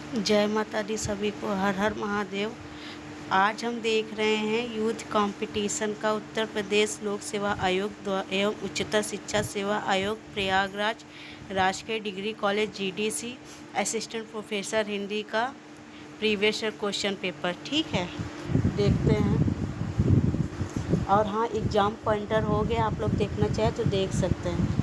जय माता दी सभी को। हर हर महादेव। आज हम देख रहे हैं यूथ कंपटीशन का उत्तर प्रदेश लोक सेवा आयोग एवं उच्चतर शिक्षा सेवा आयोग प्रयागराज राजकीय degree college GDC assistant professor Hindi का प्रीवियस ईयर क्वेश्चन पेपर। ठीक है, देखते हैं। और हाँ, एग्ज़ाम पॉइंटर हो गया, आप लोग देखना चाहे तो देख सकते हैं।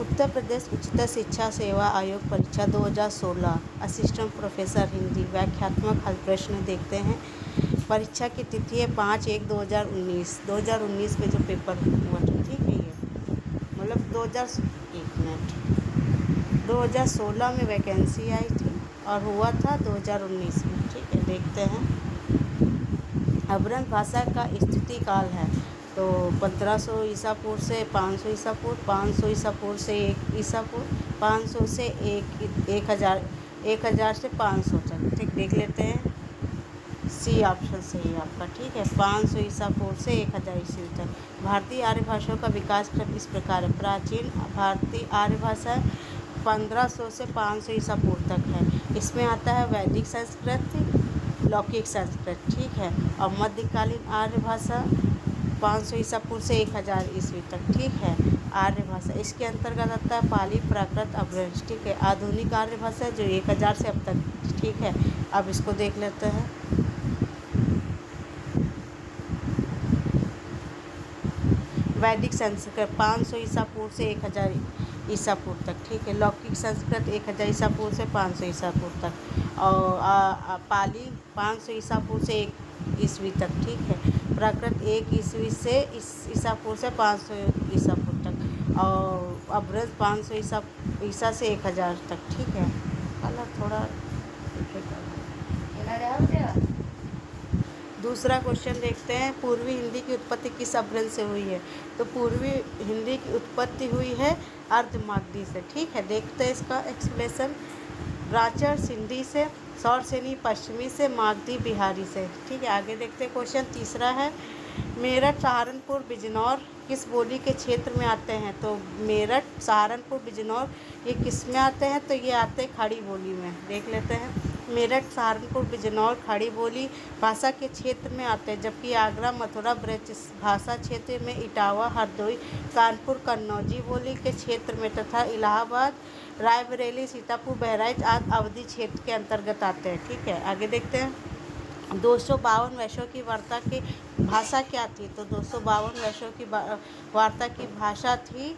उत्तर प्रदेश उच्चतर शिक्षा सेवा आयोग परीक्षा 2016 असिस्टेंट प्रोफेसर हिंदी व्याख्यात्मक हल प्रश्न देखते हैं। परीक्षा की तिथि है 5/1/2019। 2019 में जो पेपर हुआ था, ठीक है, ये मतलब 2016 में वैकेंसी आई थी और हुआ था 2019 में। ठीक है, देखते हैं। अवरण भाषा का स्थिति काल है तो 1500 ईसा पूर्व से 500 ईसा पूर्व, 500 ईसा पूर्व से 1 ईसा पूर्व, 500 से 1000 से 500 तक। ठीक, देख लेते हैं। सी ऑप्शन सही है आपका। ठीक है, 500 ईसा पूर्व से 1000 ईस्वी तक। भारतीय आर्य भाषाओं का विकास क्रम इस प्रकार है। प्राचीन भारतीय आर्य भाषा 1500 से 500 ईसा पूर्व तक है। इसमें आता है वैदिक संस्कृत, लौकिक संस्कृत। ठीक है, और मध्यकालीन आर्य भाषा 500 ईसा पूर्व से 1000 ईस्वी तक। ठीक है, आर्य भाषा इसके अंतर्गत आता है पाली, प्राकृत, अपभ्रंश। ठीक है, आधुनिक आर्य भाषा जो 1000 से अब तक। ठीक है, अब इसको देख लेते हैं। वैदिक संस्कृत 500 ईसा पूर्व से 1000 ईसा पूर्व तक। ठीक है, लौकिक संस्कृत 1000 ईसा पूर्व से 500 ईसा पूर्व तक। और पाली 500 ईसा पूर्व से 1 ईस्वी तक। ठीक है, प्राकृत 1 ईस्वी से ईसा पूर्व से 500 ईसा पूर्व तक। और अभ्रंश 500 ईसा से 1000 तक। ठीक है, कलर थोड़ा दूसरा क्वेश्चन देखते हैं। पूर्वी हिंदी की उत्पत्ति किस अपभ्रंश से हुई है? तो पूर्वी हिंदी की उत्पत्ति हुई है अर्धमागधी से। ठीक है, देखते हैं इसका एक्सप्लेनेशन। राचर सिंधी से, सौरसेनी पश्चिमी से, मागधी बिहारी से। ठीक है, आगे देखते हैं। क्वेश्चन तीसरा है, मेरठ, सहारनपुर, बिजनौर किस बोली के क्षेत्र में आते हैं? तो मेरठ, सहारनपुर, बिजनौर ये किस में आते हैं? तो ये आते हैं खड़ी बोली में। देख लेते हैं। मेरठ, सहारनपुर, बिजनौर खड़ी बोली भाषा के क्षेत्र में आते हैं, जबकि आगरा, मथुरा, ब्रज भाषा क्षेत्र में, इटावा, हरदोई, कानपुर कन्नौजी बोली के क्षेत्र में तथा इलाहाबाद, रायबरेली, सीतापुर, बहराइच आदि अवधि क्षेत्र के अंतर्गत आते हैं। ठीक है, आगे देखते हैं। 252 वैश्यों की वार्ता की भाषा क्या थी? तो 252 वैश्यों की वार्ता की भाषा थी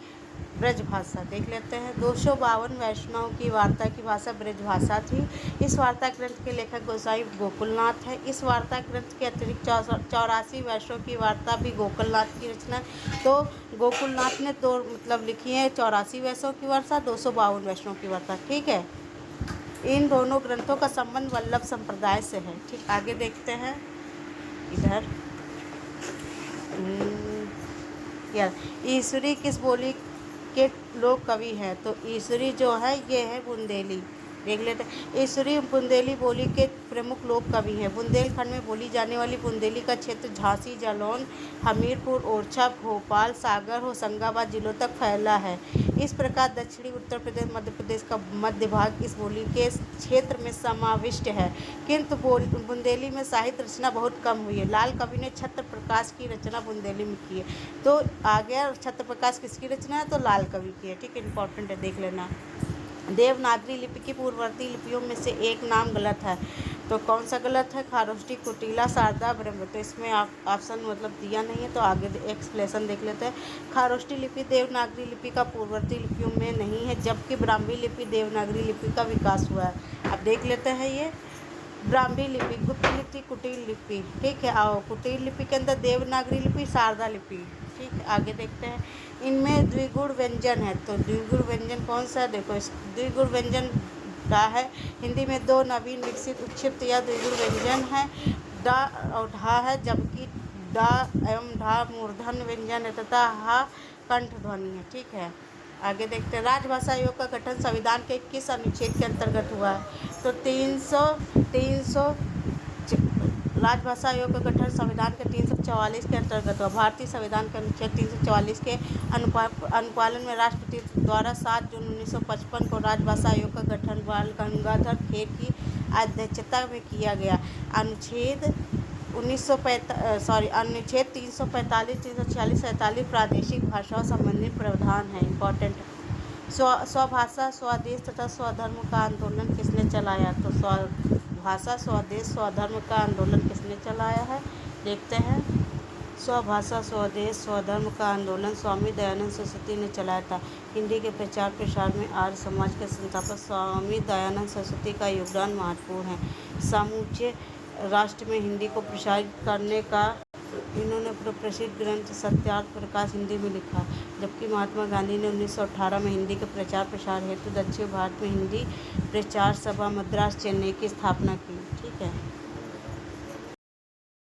ब्रज भाषा। देख लेते हैं। 252 वैष्णव की वार्ता की भाषा ब्रज भाषा थी। इस वार्ता ग्रंथ के लेखक गोसाई गोकुलनाथ है। इस वार्ता ग्रंथ के अतिरिक्त 84 वैश्यों की वार्ता भी गोकुलनाथ की रचना। तो गोकुलनाथ ने तो मतलब लिखी है 84 वैश्यों की वार्ता, 252 वैष्णव की वार्ता। ठीक है, इन दोनों ग्रंथों का संबंध वल्लभ संप्रदाय से है। ठीक, आगे देखते हैं। इधर यार, ईश्वरी किस बोली के लोक कवि हैं? तो ईश्वरी जो है ये है बुंदेली। देख लेते हैं। ईश्वरी बुंदेली बोली के प्रमुख लोक कवि हैं। बुंदेलखंड में बोली जाने वाली बुंदेली का क्षेत्र झांसी, जालौन, हमीरपुर, ओरछा, भोपाल, सागर, होशंगाबाद जिलों तक फैला है। इस प्रकार दक्षिणी उत्तर प्रदेश, मध्य प्रदेश का मध्य भाग इस बोली के क्षेत्र में समाविष्ट है। किंतु बुंदेली में साहित्य रचना बहुत कम हुई है। लाल कवि ने छत्र प्रकाश की रचना बुंदेली में की है। तो आ गया, छत्र प्रकाश किसकी रचना है? तो लाल कवि की है। ठीक है, इंपॉर्टेंट है, देख लेना। देवनागरी लिपि की पूर्ववर्ती लिपियों में से एक नाम गलत है। तो कौन सा गलत है? खारोष्ठी, कुटिला, शारदा, ब्रह्म। तो इसमें ऑप्शन मतलब दिया नहीं है, तो आगे एक्सप्लेनेशन देख लेते हैं। खारोष्ठी लिपि देवनागरी लिपि का पूर्ववर्ती लिपियों में नहीं है, जबकि ब्राह्मी लिपि देवनागरी लिपि का विकास हुआ है। अब देख लेते हैं ये ब्राह्मी लिपि, गुप्त लिपि, कुटील लिपि। ठीक है, आओ कुटील लिपि के अंदर देवनागरी लिपि, शारदा लिपि। ठीक है, आगे देखते हैं। इनमें द्विगुण व्यंजन है। तो द्विगुण व्यंजन कौन सा है? देखो, इस द्विगुण व्यंजन डा है। हिंदी में 2 नवीन विकसित उत्क्षिप्त या द्विगुण व्यंजन है, डा और ढा है, जबकि डा एवं ढा मूर्धन्य व्यंजन है तथा हा कंठ ध्वनि है। ठीक है, आगे देखते हैं। राजभाषा आयोग का गठन संविधान के किस अनुच्छेद के अंतर्गत हुआ है? तो 300 राजभाषा आयोग का गठन संविधान के 344 के अंतर्गत हुआ। भारतीय संविधान के अनुच्छेद 344 के अनुपालन में राष्ट्रपति द्वारा 7 जून 1955 को राजभाषा आयोग का गठन बाल गंगाधर खेर की अध्यक्षता में किया गया। अनुच्छेद 345, 346, 47 प्रादेशिक भाषाओं संबंधी प्रावधान है। इम्पोर्टेंट स्वभाषा स्वदेश तथा स्वधर्म का आंदोलन किसने चलाया? तो स्वभाषा स्वदेश स्वधर्म का आंदोलन किसने चलाया है? देखते हैं। स्वभाषा स्वदेश स्वधर्म का आंदोलन स्वामी दयानंद सरस्वती ने चलाया था। हिंदी के प्रचार प्रसार में आर्य समाज के संस्थापक स्वामी दयानंद सरस्वती का योगदान महत्वपूर्ण है। समूचे राष्ट्र में हिंदी को प्रसारित करने का इन्होंने प्रसिद्ध ग्रंथ सत्यार्थ प्रकाश हिंदी में लिखा, जबकि महात्मा गांधी ने 1918 में हिंदी के प्रचार प्रसार हेतु दक्षिण भारत में हिंदी प्रचार सभा मद्रास चेन्नई की स्थापना की।